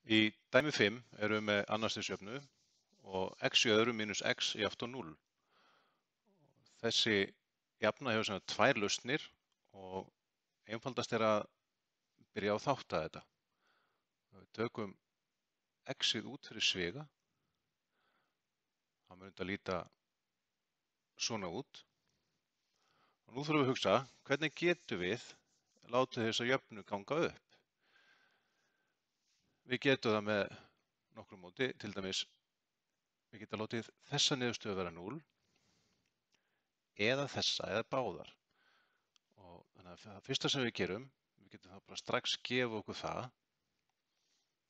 Í dæmi 5 erum við með annarstigsjöfnu og x í öðru mínus x jafnt á 0. Þessi jafna hefur sem sagt tvær lausnir og einfaldast er að byrja á að þátta þetta. Við tökum x-ið út fyrir sviga. Það mun þetta líta svona út. Og nú þurfum við að hugsa, hvernig getum við látið þessa jöfnu ganga upp? Við getum það með nokkru móti, til dæmis við getum látið þessa niðurstöðu vera 0 eða þessa eða báðar. Og þannig að það fyrsta sem við gerum, við getum þá bara strax gefa okkur það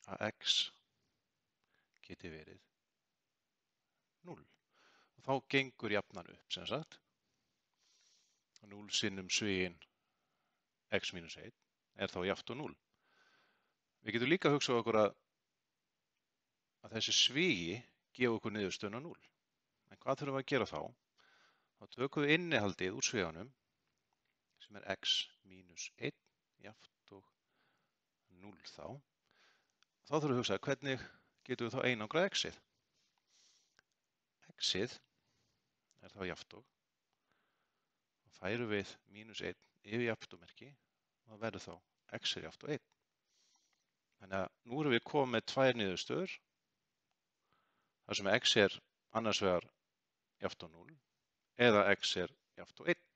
að x geti verið 0. Og þá gengur jafnan upp, sem sagt. 0 sinnum svigin x mínus 1 er þá jafnt á 0. Við getum líka hugsað okkur að þessi svigi gefa okkur niðurstöðuna 0. En hvað þurfum við að gera þá? Þá tökum við innihaldið úr sviganum sem er x mínus 1 jafnt og 0 þá. Þá þurfum við að hugsa hvernig getum við þá einangrað x-ið. X-ið er þá jafnt og færum við mínus 1 yfir jafntómerki og það verður þá x er jafnt og 1. Þannig að nú erum við komið með tvær niðurstöður þar sem x er annars vegar jafnt á 0 eða x er jafnt á 1.